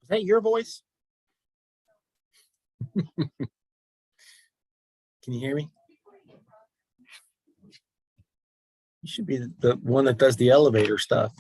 Is that your voice? Can you hear me? You should be the one that does the elevator stuff.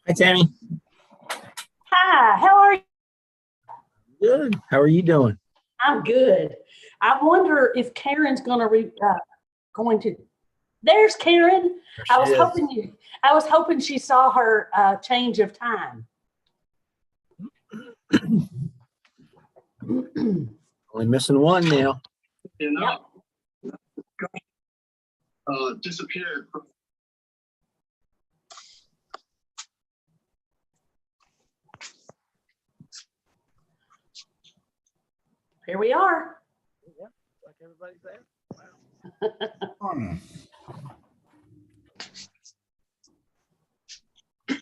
Hi, Tammy. Hi, how are you? Good. How are you doing? I'm good. I wonder if Karen's going to. There's Karen. I was hoping she saw her change of time. Only missing one now. Yep. Disappeared. Here we are. Yeah, like everybody's there. Wow.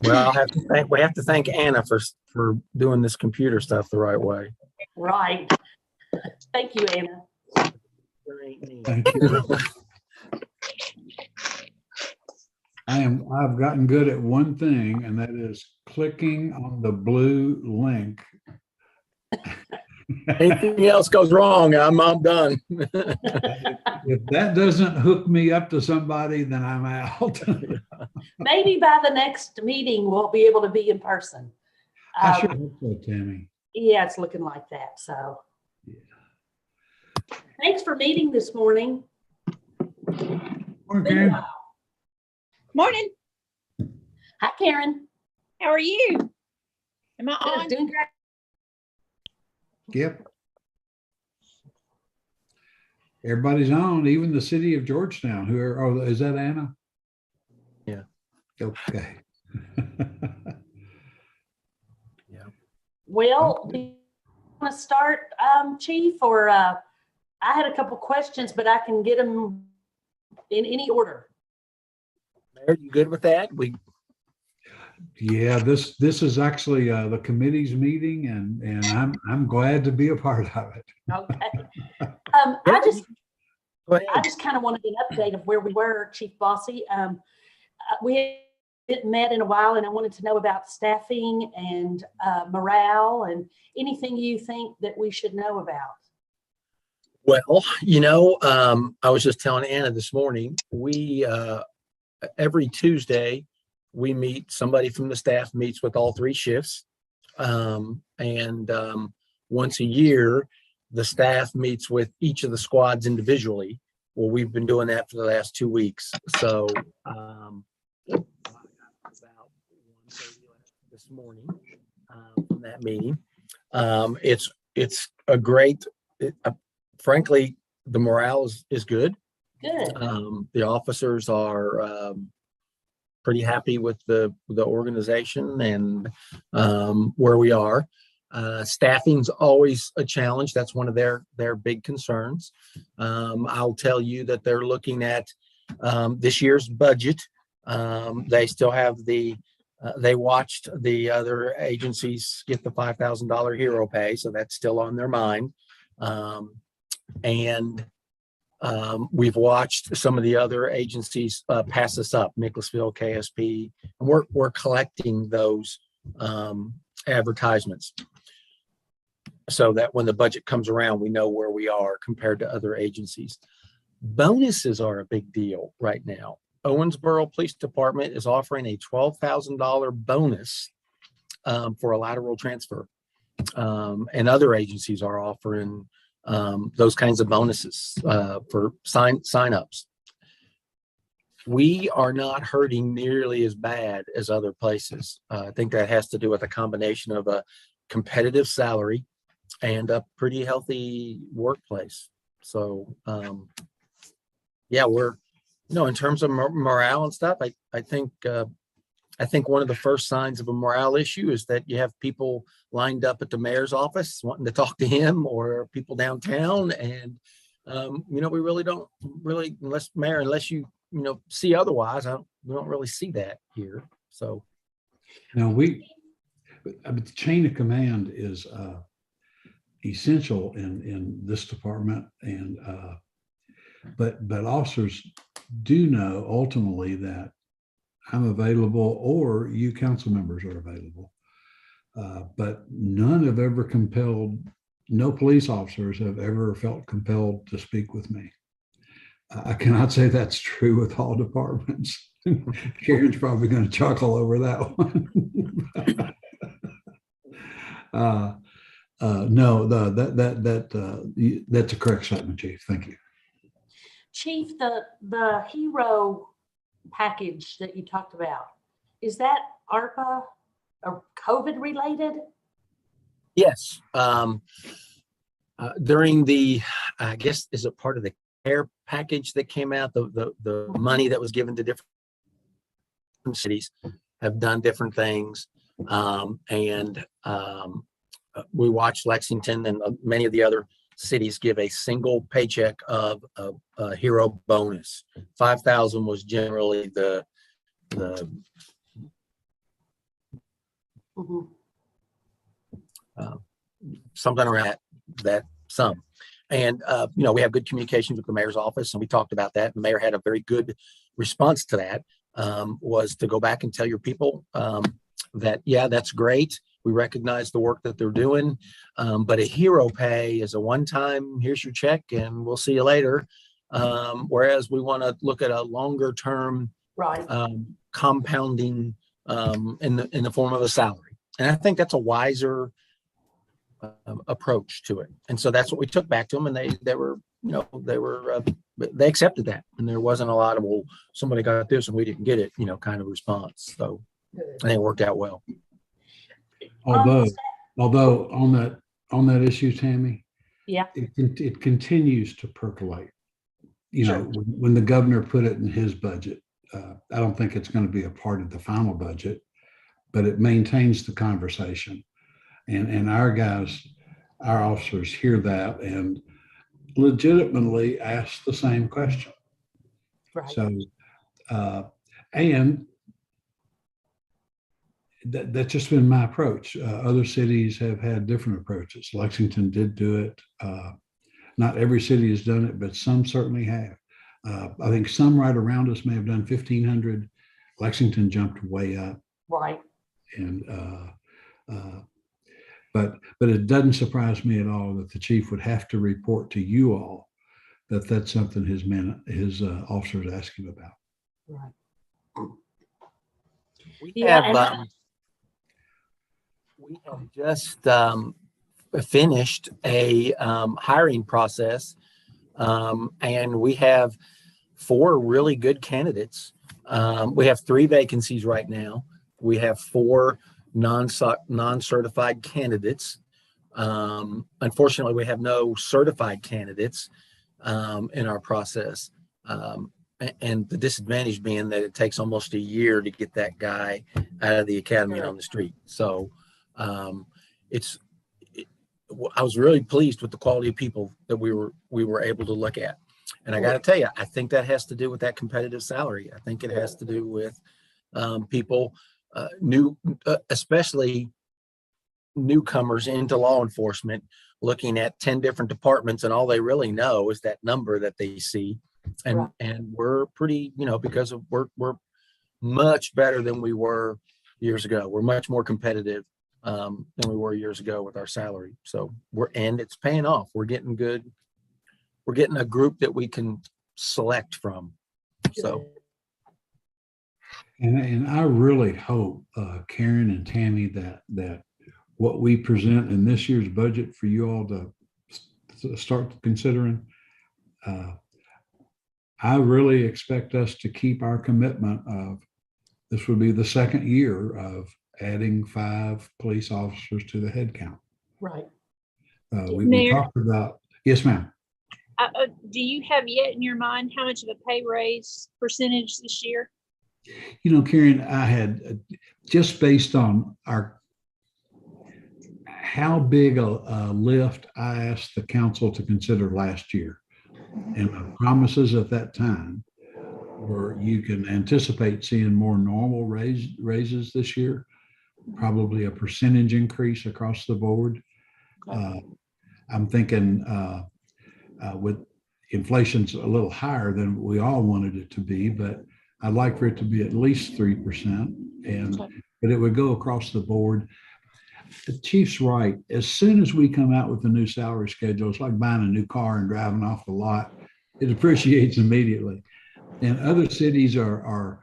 Well, we have to thank Anna for doing this computer stuff the right way. Right. Thank you, Anna. Thank you. I've gotten good at one thing, and that is clicking on the blue link. Anything else goes wrong, I'm done. If that doesn't hook me up to somebody, then I'm out. Maybe by the next meeting, we'll be able to be in person. I sure hope so, Tammy. Yeah, it's looking like that. So thanks for meeting this morning. Okay. Morning. Hi, Karen. How are you? Am I Good, on? doing great. Yep. Everybody's on, even the city of Georgetown. Is that Anna? Yeah. Okay. Yeah. Well, do you want to start, Chief, or I had a couple questions, but I can get them in any order. Mayor, you good with that? Yeah, this is actually the committee's meeting, and I'm glad to be a part of it. Okay. Go I ahead. just kind of wanted an update of where we were, Chief Bossy. We hadn't met in a while, and I wanted to know about staffing and morale and anything you think that we should know about. Well, I was just telling Anna this morning, we, every Tuesday, we meet, somebody from the staff meets with all three shifts. Once a year, the staff meets with each of the squads individually. Well, we've been doing that for the last 2 weeks. So, about 1:30 this morning, from that meeting. It's a great, frankly, the morale is good. Good. The officers are pretty happy with the organization and where we are. Staffing's always a challenge. That's one of their big concerns. I'll tell you that they're looking at this year's budget. They still have they watched the other agencies get the $5,000 hero pay, so that's still on their mind. We've watched some of the other agencies pass us up, Nicholasville, KSP, and we're collecting those advertisements so that when the budget comes around, we know where we are compared to other agencies. Bonuses are a big deal right now. Owensboro Police Department is offering a $12,000 bonus for a lateral transfer, and other agencies are offering those kinds of bonuses for sign-ups. We are not hurting nearly as bad as other places. I think that has to do with a combination of a competitive salary and a pretty healthy workplace. So, yeah, we're, in terms of morale and stuff, I think one of the first signs of a morale issue is that you have people lined up at the mayor's office wanting to talk to him, or people downtown. And, we really don't unless you see otherwise, we don't really see that here. So. Now the chain of command is essential in this department, and but officers do know ultimately that I'm available, or you council members are available. But no police officers have ever felt compelled to speak with me. I cannot say that's true with all departments. Karen's probably going to chuckle over that one. No, that's a correct statement, Chief. Thank you. Chief, the hero package that you talked about, is that ARPA or COVID related? Yes. During the, I guess, is it part of the care package that came out, the money that was given to different cities have done different things. We watched Lexington and many of the other cities give a single paycheck of a hero bonus. 5,000 was generally the something around that sum. And we have good communications with the mayor's office, and we talked about that. The mayor had a very good response to that, was to go back and tell your people that, yeah, that's great. We recognize the work that they're doing, but a hero pay is a one-time, here's your check and we'll see you later. Whereas we want to look at a longer term Right. compounding in the form of a salary. And I think that's a wiser approach to it. And so that's what we took back to them, and they accepted that. And there wasn't a lot of, well, somebody got this and we didn't get it, kind of response. So I think it worked out well. Although on that issue, Tammy, yeah, it continues to percolate. Sure. When the governor put it in his budget, I don't think it's going to be a part of the final budget, but it maintains the conversation. And our officers hear that and legitimately ask the same question. right. So, and that's just been my approach. Other cities have had different approaches. Lexington did do it. Not every city has done it, but some certainly have. I think some right around us may have done 1,500. Lexington jumped way up, Right. and but it doesn't surprise me at all that the chief would have to report to you all that that's something his officers ask him about. Right. We Yeah, have, and we have just finished a hiring process, and we have 4 really good candidates. We have 3 vacancies right now. We have 4 non-certified candidates. Unfortunately, we have no certified candidates in our process. And the disadvantage being that it takes almost a year to get that guy out of the academy and on the street. So I was really pleased with the quality of people that we were able to look at. And I got to tell you, I think that has to do with that competitive salary. I think it has to do with people especially newcomers into law enforcement, looking at 10 different departments, and all they really know is that number that they see. And Right. and we're pretty, because of we're much better than we were years ago. We're much more competitive than we were years ago with our salary. So and it's paying off. We're getting good. We're getting a group that we can select from. So And I really hope, Karen and Tammy, that what we present in this year's budget for you all to start considering, I really expect us to keep our commitment of, this would be the second year of adding 5 police officers to the head count. right. We Mayor? talked about, yes, ma'am. Do you have yet in your mind how much of a pay raise percentage this year? Karen, I had just based on how big a lift I asked the council to consider last year. And my promises at that time were you can anticipate seeing more normal raises this year, probably a percentage increase across the board. I'm thinking with inflation's a little higher than we all wanted it to be, but I'd like for it to be at least 3%, but it would go across the board. The chief's right. As soon as we come out with a new salary schedule, it's like buying a new car and driving off the lot. It appreciates immediately. And other cities are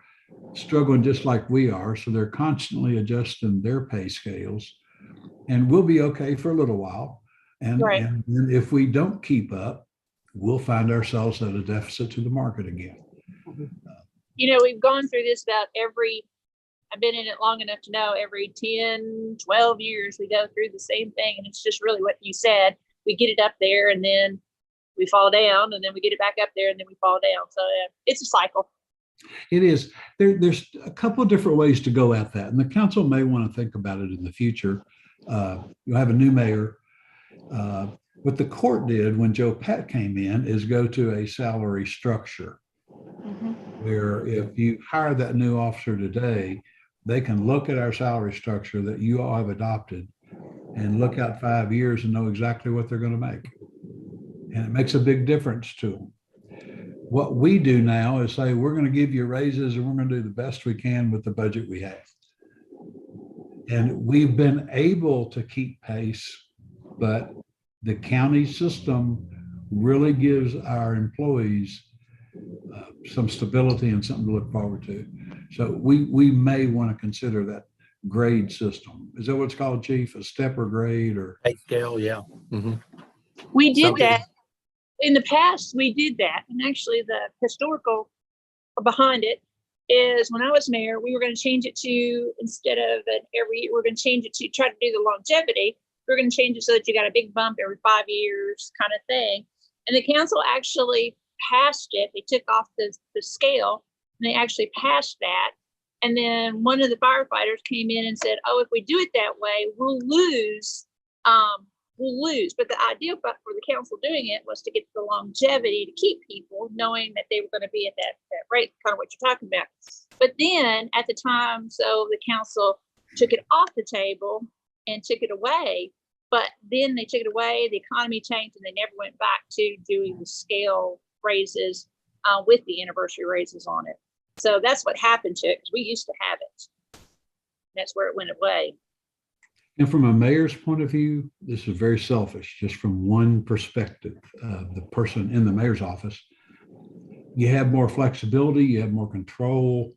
struggling just like we are, so they're constantly adjusting their pay scales. And we'll be okay for a little while. And, Right. and if we don't keep up, we'll find ourselves at a deficit to the market again. We've gone through this about I've been in it long enough to know every 10, 12 years, we go through the same thing. And it's just really what you said. We get it up there and then we fall down, and then we get it back up there and then we fall down. So it's a cycle. It is. There's a couple of different ways to go at that. And the council may want to think about it in the future. You'll have a new mayor. What the court did when Joe Pat came in is go to a salary structure where if you hire that new officer today, they can look at our salary structure that you all have adopted and look out 5 years and know exactly what they're going to make. And it makes a big difference to them. What we do now is say, we're going to give you raises and we're going to do the best we can with the budget we have. And we've been able to keep pace, but the county system really gives our employees some stability and something to look forward to. So we may want to consider that grade system. Is that what it's called, Chief? A step or grade or? pay scale, yeah. Mhm. We did So- that. In the past, we did that. And actually the historical behind it is when I was mayor, we were going to change it to, instead of every year, we're going to change it to try to do the longevity. We're going to change it so that you got a big bump every 5 years kind of thing. And the council actually passed it. They took off the scale and they actually passed that. And then one of the firefighters came in and said, oh, if we do it that way, we'll lose. But the idea for the council doing it was to get the longevity to keep people knowing that they were going to be at that rate, kind of what you're talking about. But then at the time, so the council took it off the table and took it away. But then they took it away, the economy changed, and they never went back to doing the scale raises with the anniversary raises on it. So that's what happened to it, because we used to have it. That's where it went away. And from a mayor's point of view, this is very selfish, just from one perspective, the person in the mayor's office. You have more flexibility, you have more control.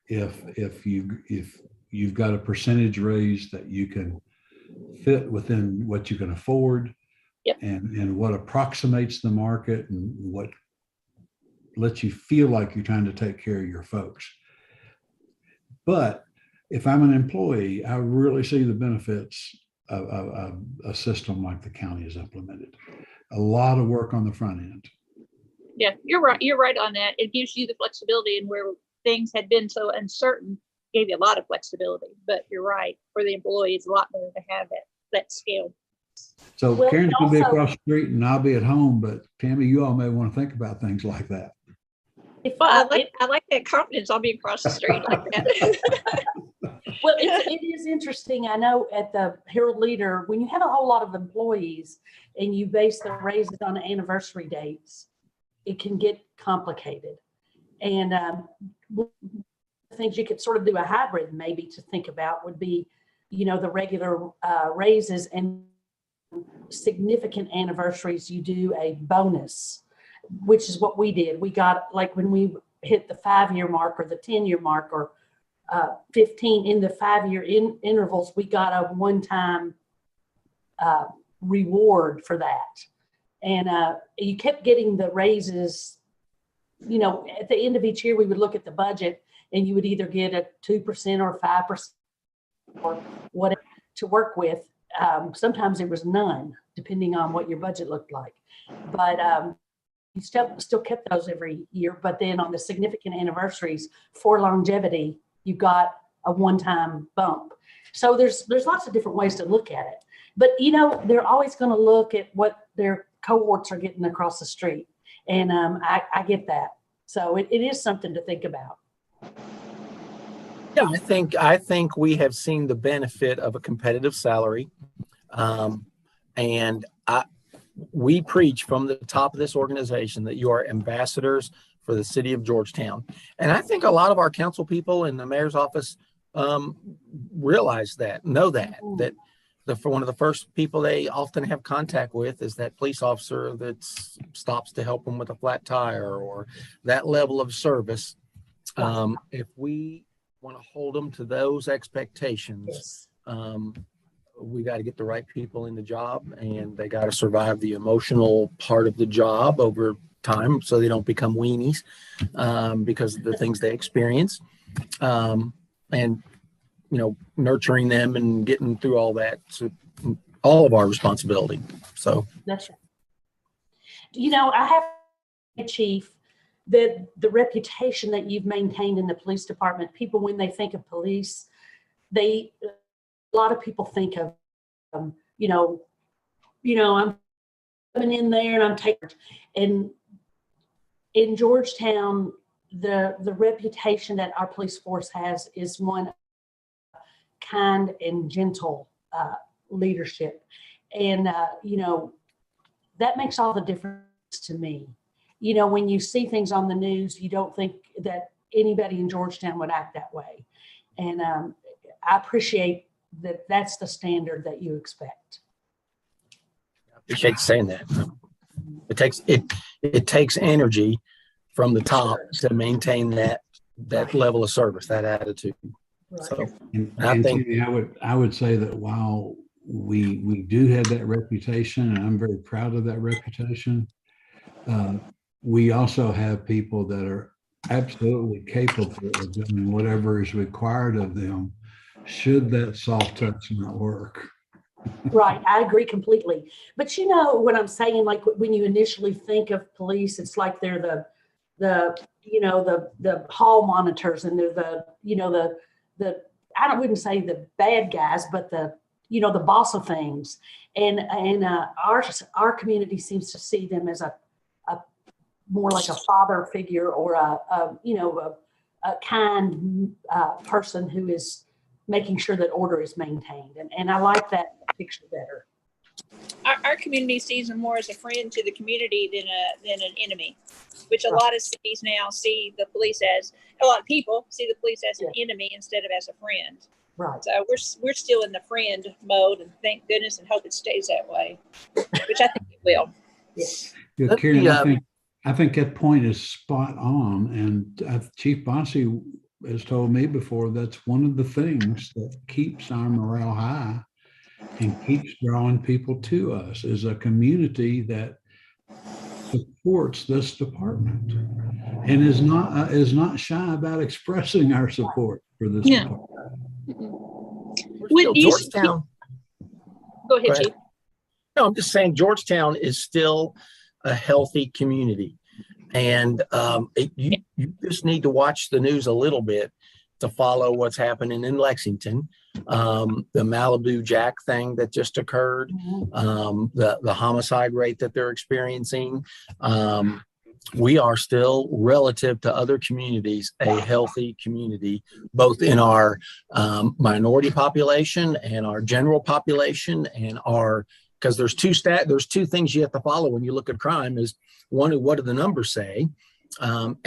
If you've got a percentage raise that you can fit within what you can afford. Yep. And what approximates the market and what lets you feel like you're trying to take care of your folks. But if I'm an employee, I really see the benefits of a system like the county has implemented. A lot of work on the front end. Yeah, you're right. You're right on that. It gives you the flexibility, and where things had been so uncertain, gave you a lot of flexibility. But you're right, for the employee, it's a lot better to have that scale. So Well, Karen's and gonna be also- across the street and I'll be at home, but Tammy, you all may want to think about things like that. If But I- I like that confidence. I'll be across the street like that. Well, it is interesting. I know at the Herald Leader, when you have a whole lot of employees and you base the raises on anniversary dates, it can get complicated. And one of the things you could sort of do a hybrid maybe to think about would be, the regular raises, and significant anniversaries, you do a bonus, which is what we did. We got, like, when we hit the 5-year mark or the 10-year mark, or 15 in the 5-year intervals, we got a one-time reward for that. And you kept getting the raises, at the end of each year, we would look at the budget, and you would either get a 2% or 5% or whatever to work with. Sometimes it was none, depending on what your budget looked like. But you still kept those every year. But then on the significant anniversaries for longevity, you got a one-time bump. So there's lots of different ways to look at it. But, they're always going to look at what their cohorts are getting across the street. And I get that. So it is something to think about. Yeah, I think we have seen the benefit of a competitive salary. And we preach from the top of this organization that you are ambassadors for the city of Georgetown. And I think a lot of our council people in the mayor's office realize that, know that for one of the first people they often have contact with is that police officer that stops to help them with a flat tire, or that level of service. If we want to hold them to those expectations, Yes. we got to get the right people in the job, and they got to survive the emotional part of the job over time, so they don't become weenies because of the things they experience, and nurturing them and getting through all that. So all of our responsibility. So That's right. I have a chief, that the reputation that you've maintained in the police department, people, when they think of police, a lot of people think of, I'm coming in there and I'm taking, and in Georgetown, the reputation that our police force has is one kind and gentle leadership. And, that makes all the difference to me. When you see things on the news, you don't think that anybody in Georgetown would act that way. And I appreciate that that's the standard that you expect. I appreciate saying that. It takes energy from the top to maintain that level of service, that attitude. Right. So And Tammy, I would say that while we do have that reputation, and I'm very proud of that reputation, we also have people that are absolutely capable of doing whatever is required of them, should that soft touch not work. Right. I agree completely. But what I'm saying, like when you initially think of police, it's like they're the hall monitors, and they're I wouldn't say the bad guys, but the boss of things. And our community seems to see them as a more like a father figure, or a kind person who is making sure that order is maintained. And I like that picture better. Our community sees them more as a friend to the community than an enemy, which a lot of cities now see the police as, a lot of people see the police as an enemy instead of as a friend. Right. So we're still in the friend mode, and thank goodness, and hope it stays that way, which I think it will. Yes. Yeah, Let Karen, me, I think that point is spot on. And Chief Bossy has told me before, that's one of the things that keeps our morale high and keeps drawing people to us, is a community that supports this department and is not shy about expressing our support for this Yeah. department. we're still you- Georgetown. Go ahead, Go ahead. Chief. No, I'm just saying Georgetown is still a healthy community. And you just need to watch the news a little bit to follow what's happening in Lexington. The Malibu Jack thing that just occurred, the homicide rate that they're experiencing. We are still, relative to other communities, a healthy community, both in our minority population and our general population, and because there's two things you have to follow when you look at crime. Is one, what do the numbers say, and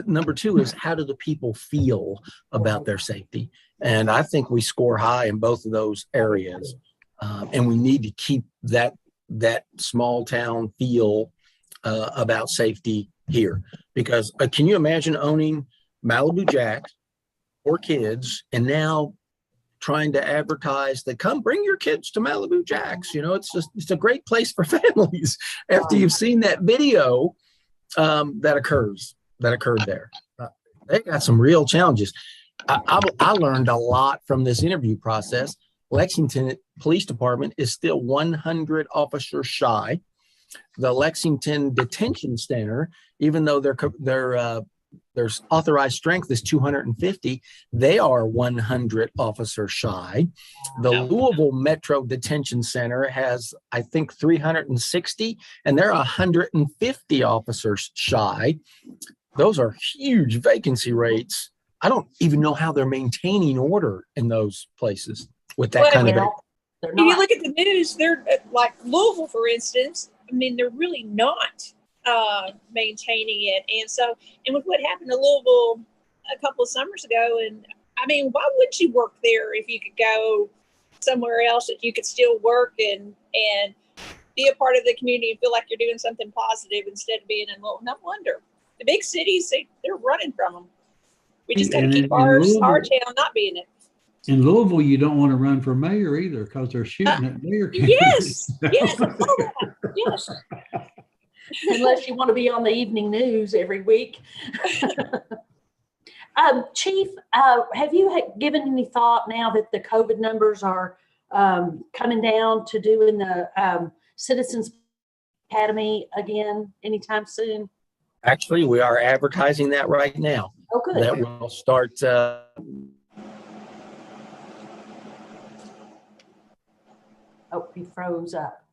number two is, how do the people feel about their safety? And I think we score high in both of those areas, and we need to keep that small town feel about safety here. Because can you imagine owning Malibu Jack or kids, and now trying to advertise that come bring your kids to Malibu Jacks? It's a great place for families after you've seen that video that occurred there. They got some real challenges. I learned a lot from this interview process. Lexington Police Department is still 100 officers shy. The Lexington Detention Center, even though their authorized strength is 250, they are 100 officers shy. The Louisville Metro Detention Center has, I think, 360, and they're 150 officers shy. Those are huge vacancy rates. I don't even know how they're maintaining order in those places with that kind of. They're If you not. look at the news, they're like Louisville, for instance. I mean, they're really not maintaining it. And with what happened to Louisville a couple of summers ago, and I mean, why would you work there if you could go somewhere else that you could still work and be a part of the community and feel like you're doing something positive instead of being in Louisville? No wonder the big cities, they're running from them. We just got to keep our town not being it. In Louisville, you don't want to run for mayor either, because they're shooting at mayor candidates. Yes, I saw that. Yes. Unless you want to be on the evening news every week. Chief, have you given any thought, now that the COVID numbers are coming down, to doing the Citizens Academy again anytime soon? Actually, we are advertising that right now. Oh, good. That will start. Oh, he froze up.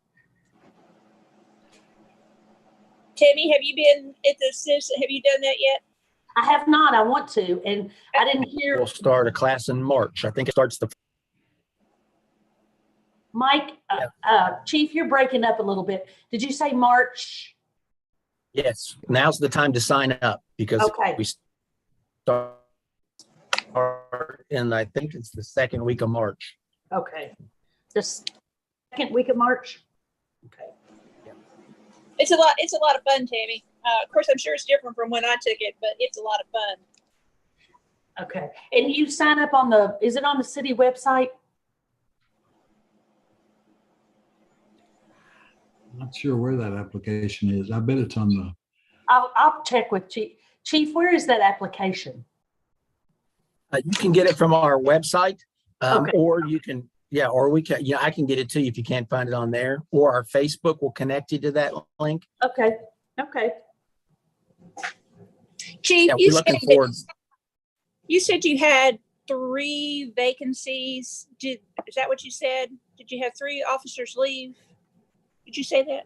Tammy, have you been at the Citizen? Have you done that yet? I have not. I want to, and I didn't hear. We'll start a class in March. I think it starts Mike, Chief, you're breaking up a little bit. Did you say March? Yes, now's the time to sign up, because Okay. we start in, I think it's the second week of March. Okay. The second week of March? Okay. It's a lot of fun, Tammy. Of course, I'm sure it's different from when I took it, but it's a lot of fun. Okay. And you sign up is it on the city website? Not sure where that application is. I bet it's on the. I'll check with Chief. Chief, where is that application? You can get it from our website, Okay. or you can, I can get it to you if you can't find it on there, or our Facebook will connect you to that link. Okay. Okay. Chief, Yeah, we're looking forward. you said you had 3 vacancies. Is that what you said? Did you have 3 officers leave? Did you say that?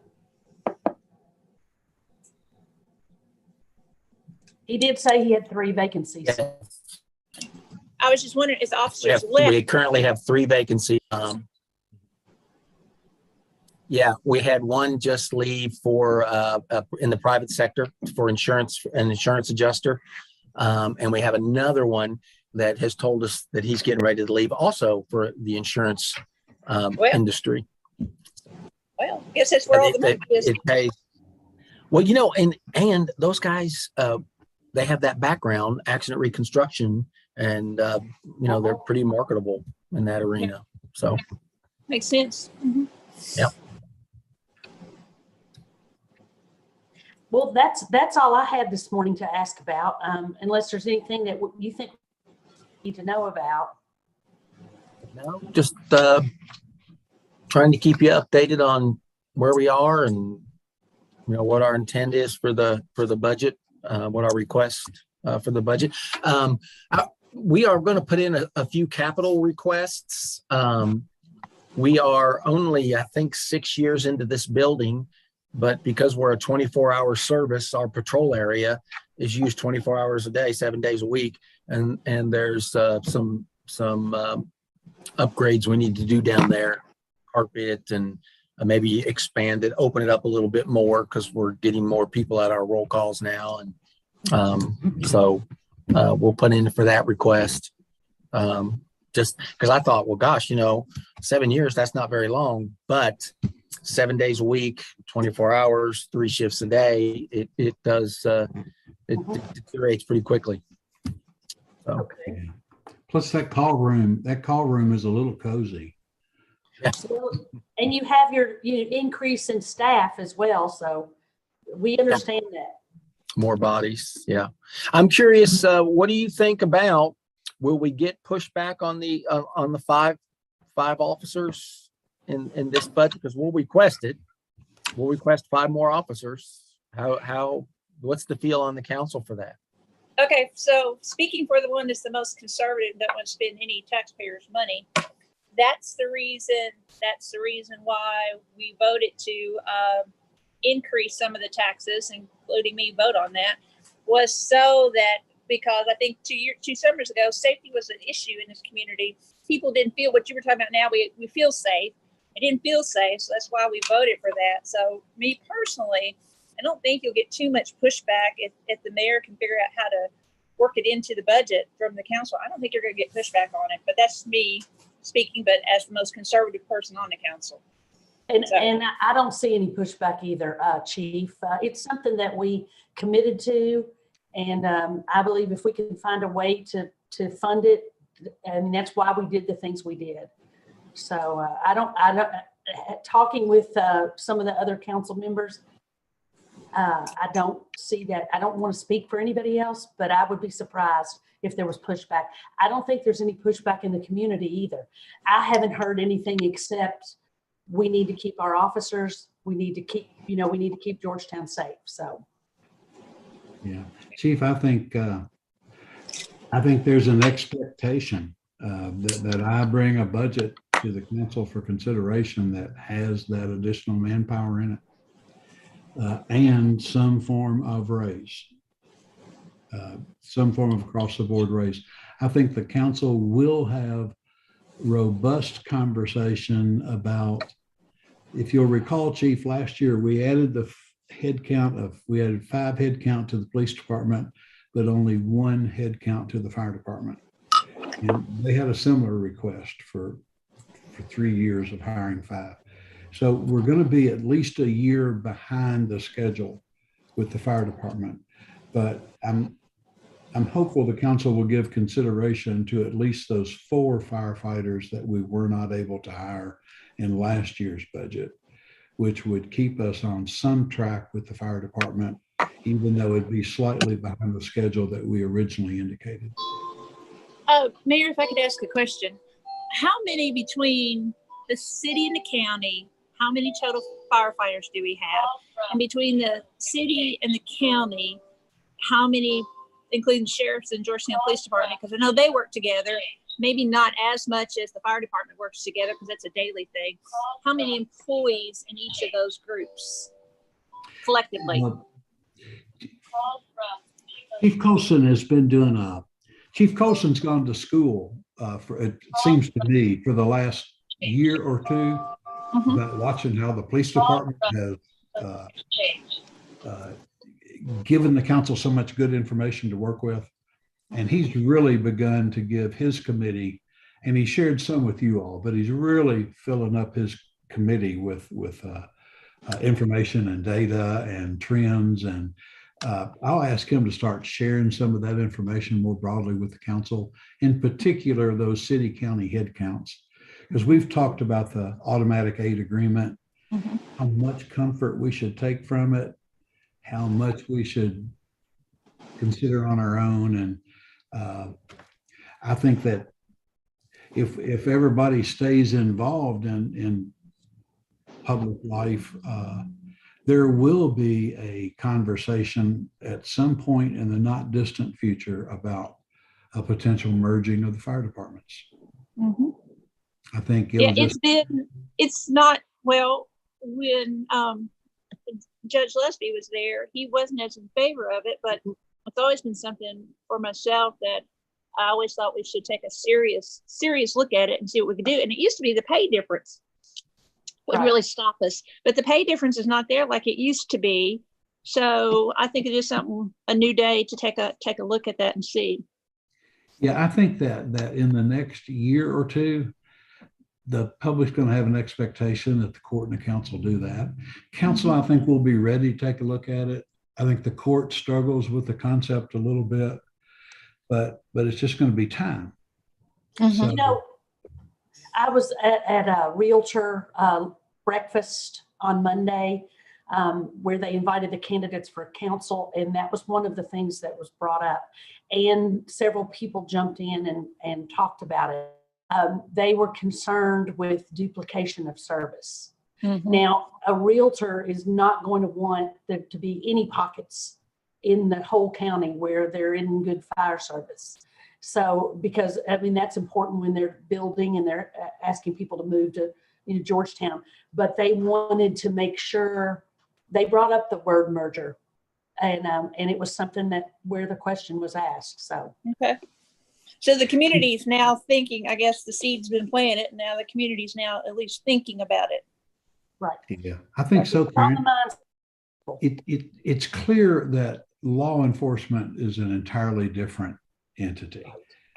He did say he had 3 vacancies. Yes. I was just wondering, is the officers We left? currently have 3 vacancies. Yeah, we had one just leave for in the private sector for insurance, an insurance adjuster. And we have another one that has told us that he's getting ready to leave also for the insurance Well, industry. Well, I guess that's where all the money is. It pays. Well, you know, and those guys, they have that background, accident reconstruction, and you know, they're pretty marketable in that arena. So Makes sense. Mhm. yeah. Well, that's all I had this morning to ask about, unless there's anything that you think we need to know about. No, just trying to keep you updated on where we are and, you know, what our intent is for the budget, what our request for the budget. We are going to put in a few capital requests. We are only, I think, 6 years into this building, but because we're a 24-hour service, our patrol area is used 24 hours a day, 7 days a week, and there's some upgrades we need to do down there, carpet and maybe expand it, open it up a little bit more because we're getting more people at our roll calls now, and so we'll put in for that request. Just because I thought, well, gosh, you know, 7 years, that's not very long, but 7 days a week, 24 hours, 3 shifts a day, it does, it deteriorates pretty quickly. So, Yeah. Plus that call room is a little cozy. So, and you have your increase in staff as well, so we understand that. more bodies. Yeah. I'm curious, what do you think about, will we get pushback on the five officers in this budget? Because we'll request 5 more officers. What's the feel on the council for that? Okay, so speaking for the one that's the most conservative, don't want to spend any taxpayers' money. That's the reason why we voted to increase some of the taxes, including me vote on that, was so that, because I think 2 summers ago, safety was an issue in this community. People didn't feel what you were talking about now. We feel safe. It didn't feel safe, so that's why we voted for that. So me personally, I don't think you'll get too much pushback if the mayor can figure out how to work it into the budget from the council. I don't think you're going to get pushback on it, but that's me speaking, but as the most conservative person on the council. And I don't see any pushback either, Chief. It's something that we committed to, and I believe if we can find a way to fund it, and that's why we did the things we did. So I don't. Talking with some of the other council members, I don't see that. I don't want to speak for anybody else, but I would be surprised if there was pushback. I don't think there's any pushback in the community either. I haven't heard anything except we need to keep our officers. We need to keep Georgetown safe. So, Yeah, Chief, I think there's an expectation that I bring a budget to the council for consideration that has that additional manpower in it, and some form of raise, some form of across the board raise. I think the council will have robust conversation about, if you'll recall, Chief, last year we added the we added 5 head count to the police department, but only 1 head count to the fire department. And they had a similar request for 3 years of hiring 5. So we're going to be at least a year behind the schedule with the fire department, but I'm hopeful the council will give consideration to at least those 4 firefighters that we were not able to hire in last year's budget, which would keep us on some track with the fire department, even though it'd be slightly behind the schedule that we originally indicated. Mayor, if I could ask a question, how many between the city and the county, how many total firefighters do we have? And between the city and the county, how many, including sheriffs and Georgetown Police Department, because I know they work together, maybe not as much as the fire department works together because that's a daily thing. How many employees in each of those groups collectively? Chief Colson has been doing Chief Colson's gone to school for, it seems to me, for the last year or two, Mhm. about watching how the police department has given the council so much good information to work with. And he's really begun to give his committee, and he shared some with you all, but he's really filling up his committee with information and data and trends. And I'll ask him to start sharing some of that information more broadly with the council, in particular, those city county head counts. Because we've talked about the automatic aid agreement, Mhm. how much comfort we should take from it, how much we should consider on our own. And I think that if everybody stays involved in public life, there will be a conversation at some point in the not distant future about a potential merging of the fire departments. Mhm. I think Yeah, it'll just, it's not, well, when Judge Lesby was there, he wasn't as in favor of it, but it's always been something for myself that I always thought we should take a serious look at it and see what we could do. And it used to be the pay difference would Right. really stop us, but the pay difference is not there like it used to be. So I think it is something, a new day to take a look at that and see. yeah, I think that in the next year or two, the public's going to have an expectation that the court and the council do that. Council, I think, will be ready to take a look at it. I think the court struggles with the concept a little bit, but it's just going to be time. So, You know, I was at a Realtor breakfast on Monday where they invited the candidates for council, and that was one of the things that was brought up. And several people jumped in and talked about it. They were concerned with duplication of service. Now, a realtor is not going to want there to be any pockets in the whole county where they're in good fire service. So, because I mean, that's important when they're building and they're asking people to move to, Georgetown, but they wanted to make sure they brought up the word merger, and it was something that where the question was asked. So, Okay. So the community's now thinking, I guess the seed's been planted, and now the community's now at least thinking about it. right. yeah, I think so, On Karen. the minds. It's clear that law enforcement is an entirely different entity.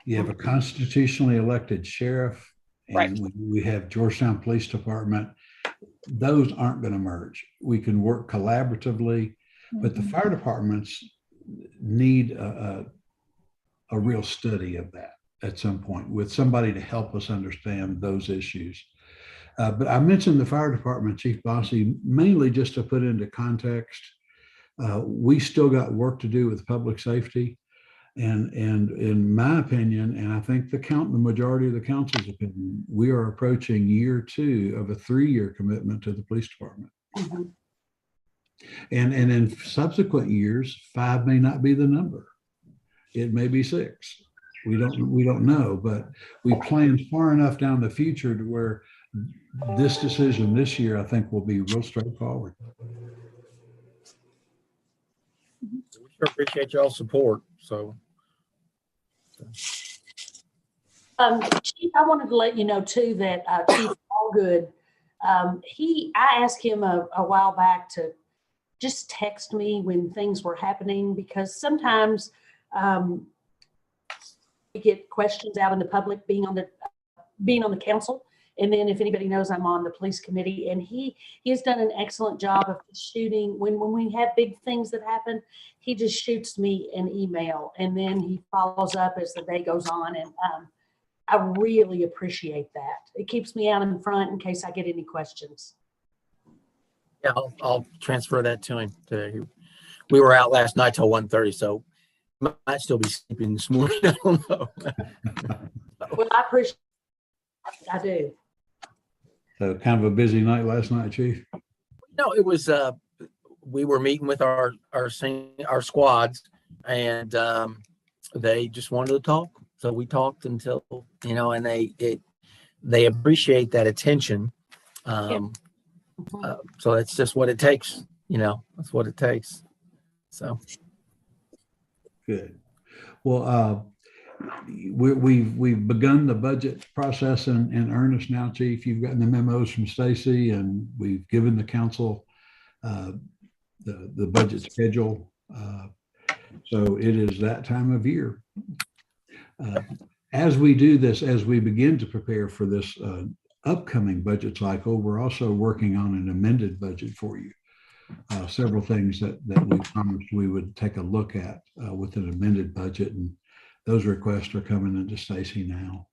You have a constitutionally elected sheriff, Right. and we have Georgetown Police Department. Those aren't going to merge. We can work collaboratively, but the fire departments need a real study of that at some point with somebody to help us understand those issues. But I mentioned the fire department, Chief Bosse, mainly just to put into context. We still got work to do with public safety. And in my opinion, and I think the majority of the council's opinion, we are approaching year 2 of a 3-year commitment to the police department. Mhm. And in subsequent years, 5 may not be the number. It may be 6. We don't know, but we plan far enough down the future to where this decision this year, I think, will be real straightforward. We sure appreciate y'all's support. So Chief, I wanted to let you know too that Chief Allgood, I asked him a while back to just text me when things were happening, because sometimes we get questions out in the public being on the council. And then if anybody knows, I'm on the police committee, and he has done an excellent job of shooting when we have big things that happen. He just shoots me an email, and then he follows up as the day goes on. And I really appreciate that. It keeps me out in front in case I get any questions. yeah, I'll transfer that to him today. We were out last night till 1:30, so might still be sleeping this morning. I don't know. Well, I appreciate it. I do. So kind of a busy night last night, Chief. No, it was, we were meeting with our squads, and they just wanted to talk. So we talked until, and they appreciate that attention. So that's just what it takes, that's what it takes. So. Good. Well, we've begun the budget process in earnest now, Chief. You've gotten the memos from Stacy, and we've given the council the budget schedule. So it is that time of year. As we do this, as we begin to prepare for this upcoming budget cycle, we're also working on an amended budget for you. Several things that we promised we would take a look at with an amended budget, and those requests are coming into Stacy now.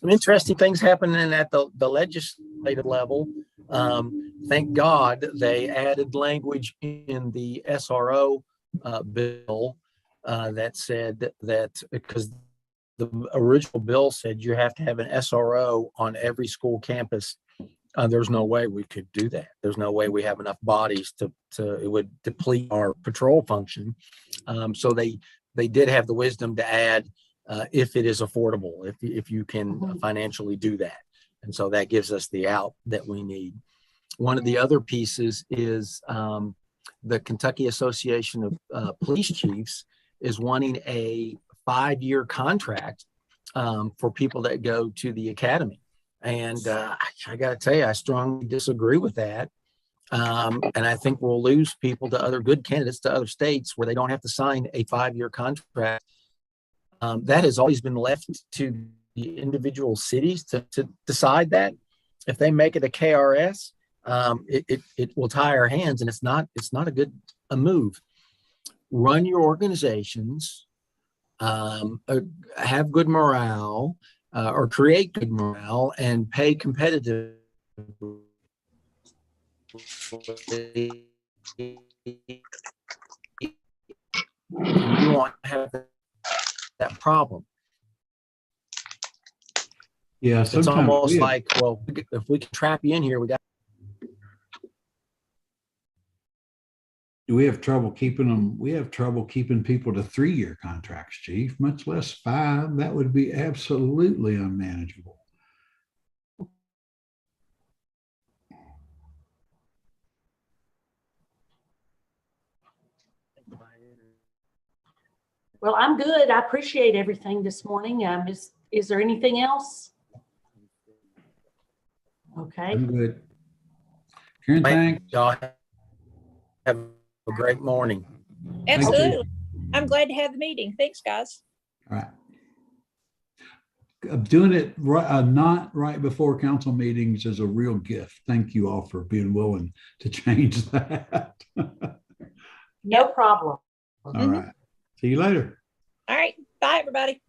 Some interesting things happening at the legislative level. Thank God they added language in the SRO bill that said that, because the original bill said you have to have an SRO on every school campus. There's no way we could do that. There's no way we have enough bodies to it would deplete our patrol function. So they did have the wisdom to add if it is affordable, if you can financially do that. And so that gives us the out that we need. One of the other pieces is the Kentucky Association of Police Chiefs is wanting a 5-year contract for people that go to the academy. And I got to tell you, I strongly disagree with that. And I think we'll lose people to other good candidates to other states where they don't have to sign a 5-year contract. That has always been left to the individual cities to decide that. If they make it a KRS, it will tie our hands, and it's not a move. Run your organizations, have good morale, or create good morale, and pay competitive. You won't have that problem. Yeah, It's almost like, well, if we can trap you in here, we got. We have trouble keeping them. We have trouble keeping people to 3-year contracts, Chief, much less 5. That would be absolutely unmanageable. Well, I'm good. I appreciate everything this morning. Is there anything else? Okay. I'm good. Karen, thanks. Y'all have a great morning. Absolutely. I'm glad to have the meeting. Thanks, guys. All right. Doing it right, not right before council meetings is a real gift. Thank you all for being willing to change that. No problem. All right. See you later. All right. Bye, everybody.